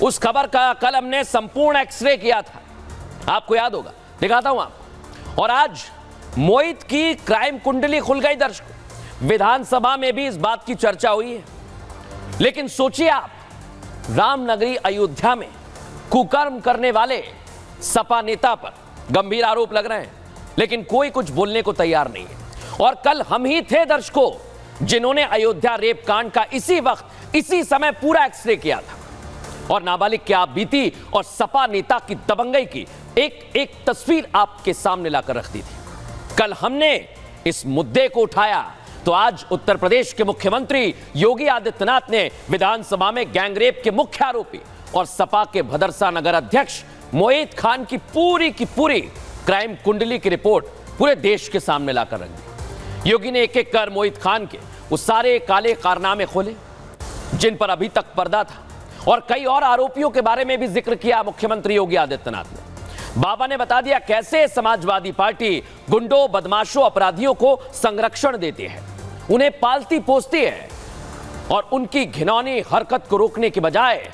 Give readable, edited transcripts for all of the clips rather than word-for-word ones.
उस खबर का कल हमने संपूर्ण एक्सरे किया था, आपको याद होगा, दिखाता हूं आपको। और आज मोहित की क्राइम कुंडली खुल गई दर्शकों। विधानसभा में भी इस बात की चर्चा हुई है। लेकिन सोचिए आप, रामनगरी अयोध्या में कुकर्म करने वाले सपा नेता पर गंभीर आरोप लग रहे हैं, लेकिन कोई कुछ बोलने को तैयार नहीं है। और कल हम ही थे दर्शकों जिन्होंने अयोध्या रेप कांड का इसी वक्त इसी समय पूरा एक्सरे किया था और नाबालिग की आप बीती और सपा नेता की दबंगई की एक एक तस्वीर आपके सामने लाकर रख दी थी। कल हमने इस मुद्दे को उठाया तो आज उत्तर प्रदेश के मुख्यमंत्री योगी आदित्यनाथ ने विधानसभा में गैंगरेप के मुख्य आरोपी और सपा के भदरसा नगर अध्यक्ष मोहित खान की पूरी क्राइम कुंडली की रिपोर्ट पूरे देश के सामने लाकर रख दी। योगी ने एक एक कर मोहित खान के वो सारे काले कारनामे खोले जिन पर अभी तक पर्दा था, और कई और आरोपियों के बारे में भी जिक्र किया मुख्यमंत्री योगी आदित्यनाथ ने। बाबा ने बता दिया कैसे समाजवादी पार्टी गुंडों, बदमाशों, अपराधियों को संरक्षण देती है, उन्हें पालती पोसती है और उनकी घिनौनी हरकत को रोकने के बजाय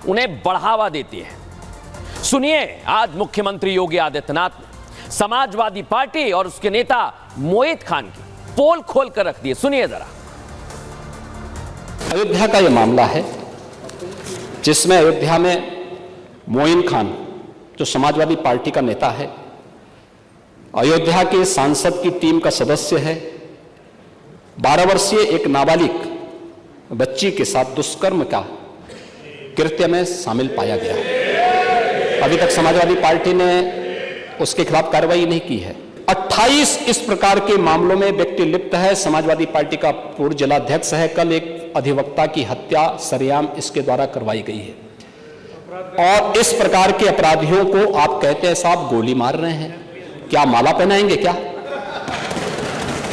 उन्हें बढ़ावा देती है। सुनिए आज मुख्यमंत्री योगी आदित्यनाथ ने समाजवादी पार्टी और उसके नेता मोहित खान की पोल खोल कर रख दिए। सुनिए जरा। अयोध्या का यह मामला है जिसमें अयोध्या में मोइन खान जो समाजवादी पार्टी का नेता है, अयोध्या के सांसद की टीम का सदस्य है, 12 वर्षीय एक नाबालिग बच्ची के साथ दुष्कर्म का कृत्य में शामिल पाया गया है। अभी तक समाजवादी पार्टी ने उसके खिलाफ कार्रवाई नहीं की है। 28 इस प्रकार के मामलों में व्यक्ति लिप्त है। समाजवादी पार्टी का पूर्व जिलाध्यक्ष है। कल एक अधिवक्ता की हत्या सरेआम इसके द्वारा करवाई गई है। और इस प्रकार के अपराधियों को आप कहते हैं साहब गोली मार रहे हैं, क्या माला पहनाएंगे क्या?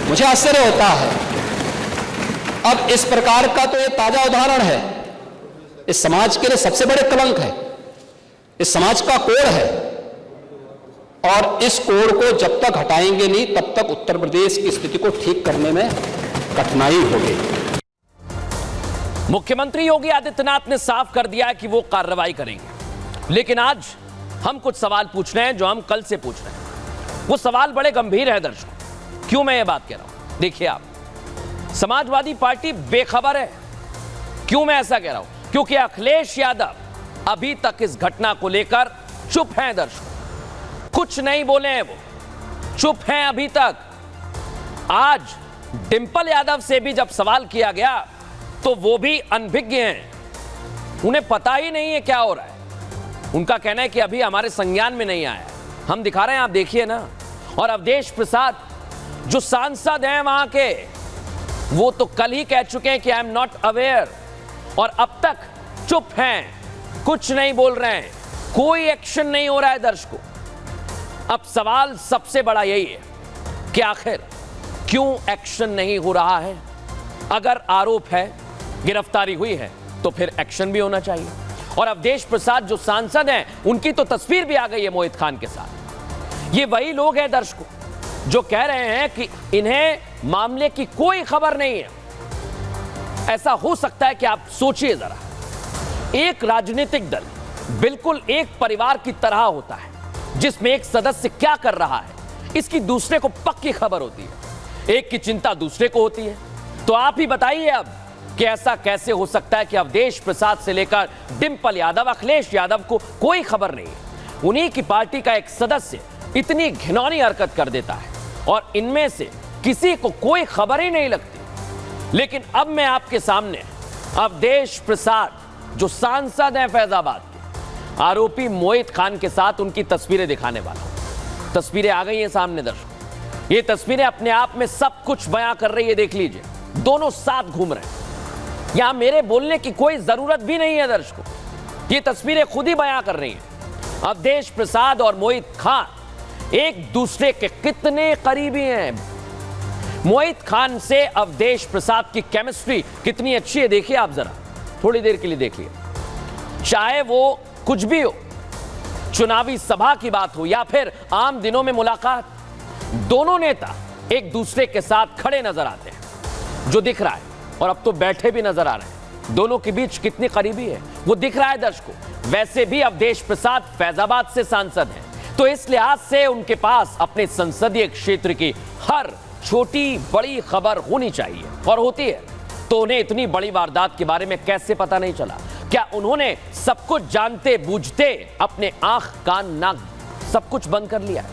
मुझे आश्चर्य होता है। अब इस प्रकार का तो ये ताजा उदाहरण है, इस समाज के लिए सबसे बड़े कलंक है, इस समाज का कोड है, और इस कोड को जब तक हटाएंगे नहीं तब तक उत्तर प्रदेश की स्थिति को ठीक करने में कठिनाई होगी। मुख्यमंत्री योगी आदित्यनाथ ने साफ कर दिया कि वो कार्रवाई करेंगे, लेकिन आज हम कुछ सवाल पूछ रहे हैं जो हम कल से पूछ रहे हैं। वो सवाल बड़े गंभीर है दर्शकों। क्यों मैं ये बात कह रहा हूं? देखिए आप, समाजवादी पार्टी बेखबर है। क्यों मैं ऐसा कह रहा हूं? क्योंकि अखिलेश यादव अभी तक इस घटना को लेकर चुप हैं दर्शकों, कुछ नहीं बोले हैं, वो चुप हैं अभी तक। आज डिंपल यादव से भी जब सवाल किया गया तो वो भी अनभिज्ञ हैं, उन्हें पता ही नहीं है क्या हो रहा है। उनका कहना है कि अभी हमारे संज्ञान में नहीं आया। हम दिखा रहे हैं, आप देखिए ना। और अवधेश प्रसाद जो सांसद हैं वहां के, वो तो कल ही कह चुके हैं कि आई एम नॉट अवेयर, और अब तक चुप हैं, कुछ नहीं बोल रहे हैं, कोई एक्शन नहीं हो रहा है दर्शकों। अब सवाल सबसे बड़ा यही है कि आखिर क्यों एक्शन नहीं हो रहा है? अगर आरोप है, गिरफ्तारी हुई है, तो फिर एक्शन भी होना चाहिए। और अवधेश प्रसाद जो सांसद हैं, उनकी तो तस्वीर भी आ गई है मोहित खान के साथ। ये वही लोग हैं दर्शकों जो कह रहे हैं कि इन्हें मामले की कोई खबर नहीं है। ऐसा हो सकता है कि आप सोचिए जरा, एक राजनीतिक दल बिल्कुल एक परिवार की तरह होता है जिसमें एक सदस्य क्या कर रहा है इसकी दूसरे को पक्की खबर होती है, एक की चिंता दूसरे को होती है। तो आप ही बताइए अब कि ऐसा कैसे हो सकता है कि अवधेश प्रसाद से लेकर डिंपल यादव, अखिलेश यादव को कोई खबर नहीं है। उन्हीं की पार्टी का एक सदस्य इतनी घिनौनी हरकत कर देता है और इनमें से किसी को कोई खबर ही नहीं लगती। लेकिन अब मैं आपके सामने अवधेश प्रसाद जो सांसद हैं फैजाबाद के, आरोपी मोहित खान के साथ उनकी तस्वीरें दिखाने वाला हूं। तस्वीरें आ गई हैं सामने दर्शकों। ये तस्वीरें अपने आप में सब कुछ बयां कर रही है, देख लीजिए। दोनों साथ घूम रहे हैं, यहां मेरे बोलने की कोई जरूरत भी नहीं है दर्शकों, ये तस्वीरें खुद ही बयां कर रही हैं। अवधेश प्रसाद और मोहित खान एक दूसरे के कितने करीबी हैं। मोहित खान से अवधेश प्रसाद की केमिस्ट्री कितनी अच्छी है, देखिए आप जरा, थोड़ी देर के लिए देखिए। चाहे वो कुछ भी हो, चुनावी सभा की बात हो या फिर आम दिनों में मुलाकात, दोनों नेता एक दूसरे के साथ खड़े नजर आते हैं, जो दिख रहा है, और अब तो बैठे भी नजर आ रहे हैं। दोनों के बीच कितनी करीबी है वो दिख रहा है दर्शकों। वैसे भी अवधेश प्रसाद फैजाबाद से सांसद हैं, तो इस लिहाज से उनके पास अपने संसदीय क्षेत्र की हर छोटी बड़ी खबर होनी चाहिए, और होती है। तो उन्हें इतनी बड़ी वारदात के बारे में कैसे पता नहीं चला? क्या उन्होंने सब कुछ जानते बूझते अपने आंख कान नाक सब कुछ बंद कर लिया?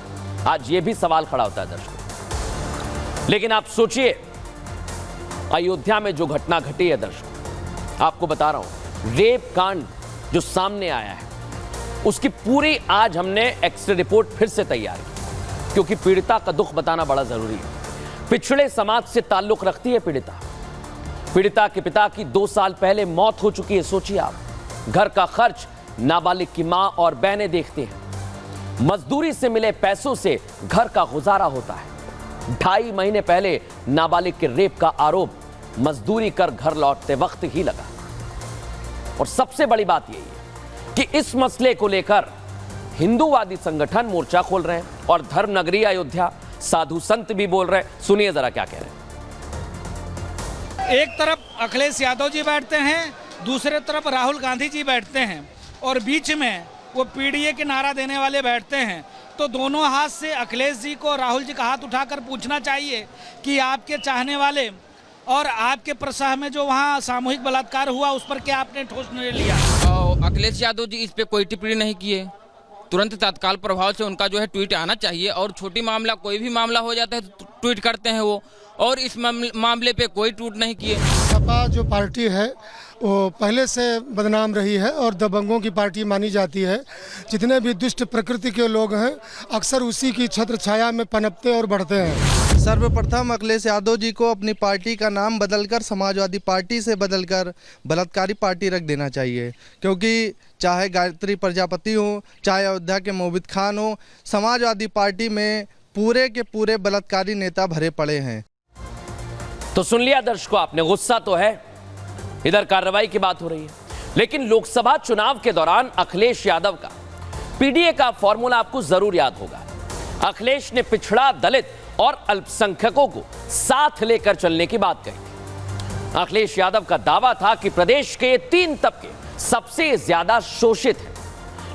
आज यह भी सवाल खड़ा होता है दर्शकों। लेकिन आप सोचिए, अयोध्या में जो घटना घटी है दर्शकों, आपको बता रहा हूं, रेप कांड जो सामने आया है उसकी पूरी आज हमने एक्सरे रिपोर्ट फिर से तैयार की, क्योंकि पीड़िता का दुख बताना बड़ा जरूरी है। पिछड़े समाज से ताल्लुक रखती है पीड़िता के पिता की 2 साल पहले मौत हो चुकी है। सोचिए आप, घर का खर्च नाबालिग की मां और बहनें देखती हैं। मजदूरी से मिले पैसों से घर का गुजारा होता है। 2.5 महीने पहले नाबालिग के रेप का आरोप मजदूरी कर घर लौटते वक्त ही लगा। और सबसे बड़ी बात यही है कि इस मसले को लेकर हिंदूवादी संगठन मोर्चा खोल रहे हैं और धर्मनगरी अयोध्या साधु संत भी बोल रहे हैं। सुनिए जरा क्या कह रहे हैं। एक तरफ अखिलेश यादव जी बैठते हैं, दूसरे तरफ राहुल गांधी जी बैठते हैं, और बीच में वो पीडीए के नारा देने वाले बैठते हैं। तो दोनों हाथ से अखिलेश जी को राहुल जी का हाथ उठाकर पूछना चाहिए कि आपके चाहने वाले और आपके प्रसाह में जो वहाँ सामूहिक बलात्कार हुआ उस पर क्या आपने ठोस निर्णय लिया? अखिलेश यादव जी इस पे कोई टिप्पणी नहीं किए। तुरंत तत्काल प्रभाव से उनका जो है ट्वीट आना चाहिए, और छोटी मामला कोई भी मामला हो जाता है तो ट्वीट करते हैं वो, और इस मामले पे कोई ट्वीट नहीं किए। सपा जो पार्टी है वो पहले से बदनाम रही है और दबंगों की पार्टी मानी जाती है। जितने भी दुष्ट प्रकृति के लोग हैं अक्सर उसी की छत्र छाया में पनपते और बढ़ते हैं। सर्वप्रथम अखिलेश यादव जी को अपनी पार्टी का नाम बदलकर समाजवादी पार्टी से बदलकर बलात्कारी पार्टी रख देना चाहिए, क्योंकि चाहे गायत्री प्रजापति हो, चाहे अयोध्या के मोबित खान हो, समाजवादी पार्टी में पूरे के पूरे बलात्कारी नेता भरे पड़े हैं। तो सुन लिया दर्शकों आपने, गुस्सा तो है, इधर कार्रवाई की बात हो रही है। लेकिन लोकसभा चुनाव के दौरान अखिलेश यादव का पीडीए का फॉर्मूला आपको जरूर याद होगा। अखिलेश ने पिछड़ा, दलित और अल्पसंख्यकों को साथ लेकर चलने की बात कही। अखिलेश यादव का दावा था कि प्रदेश के 3 तबके सबसे ज्यादा शोषित हैं।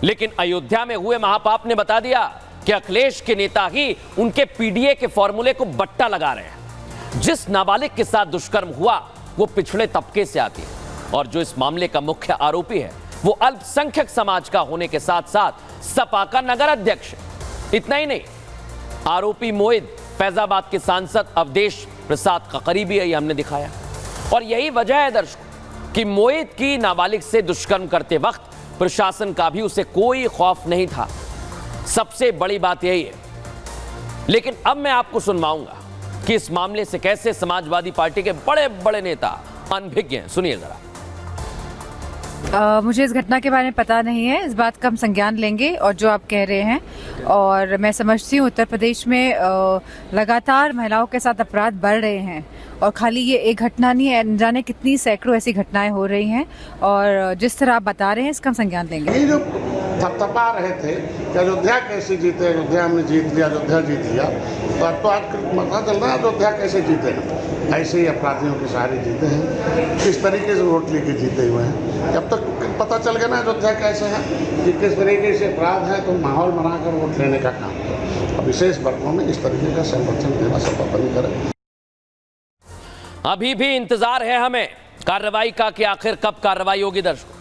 लेकिन अयोध्या में हुए महापाप ने बता दिया कि अखिलेश के नेता ही उनके पीडीए के फॉर्मूले को बट्टा लगा रहे हैं। जिस नाबालिग के साथ दुष्कर्म हुआ वो पिछड़े तबके से आती है, और जो इस मामले का मुख्य आरोपी है वो अल्पसंख्यक समाज का होने के साथ साथ सपा का नगर अध्यक्ष है। इतना ही नहीं, आरोपी मोहित फैजाबाद के सांसद अवधेश प्रसाद का करीबी है, ये हमने दिखाया। और यही वजह है दर्शकों कि मोहित की नाबालिग से दुष्कर्म करते वक्त प्रशासन का भी उसे कोई खौफ नहीं था। सबसे बड़ी बात यही है। लेकिन अब मैं आपको सुनवाऊंगा कि इस मामले से कैसे समाजवादी पार्टी के बड़े बड़े नेता अनभिज्ञ हैं। सुनिए जरा। मुझे इस घटना के बारे में पता नहीं है, इस बात का हम संज्ञान लेंगे और जो आप कह रहे हैं, और मैं समझती हूँ उत्तर प्रदेश में लगातार महिलाओं के साथ अपराध बढ़ रहे हैं, और खाली ये एक घटना नहीं है, न जाने कितनी सैकड़ों ऐसी घटनाएं हो रही हैं, और जिस तरह आप बता रहे हैं इसका हम संज्ञान लेंगे। ये जो थपथपा रहे थे कि अयोध्या कैसे जीते, अयोध्या में जीत लिया, अयोध्या जीत लिया, तो अब तो आज पता चल रहा है अयोध्या कैसे जीते हैं। ऐसे ही अपराधियों के सहारे जीते हैं, किस तरीके से वोट लेके जीते हुए हैं। जब तक पता चल गया ना अयोध्या कैसे है कि किस तरीके से अपराध है, तो माहौल बनाकर वोट लेने का काम करो। अब विशेष वर्गों में इस तरीके का संरक्षण देना संभव नहीं करें। अभी भी इंतजार है हमें कार्रवाई का कि आखिर कब कार्रवाई होगी दर्शकों।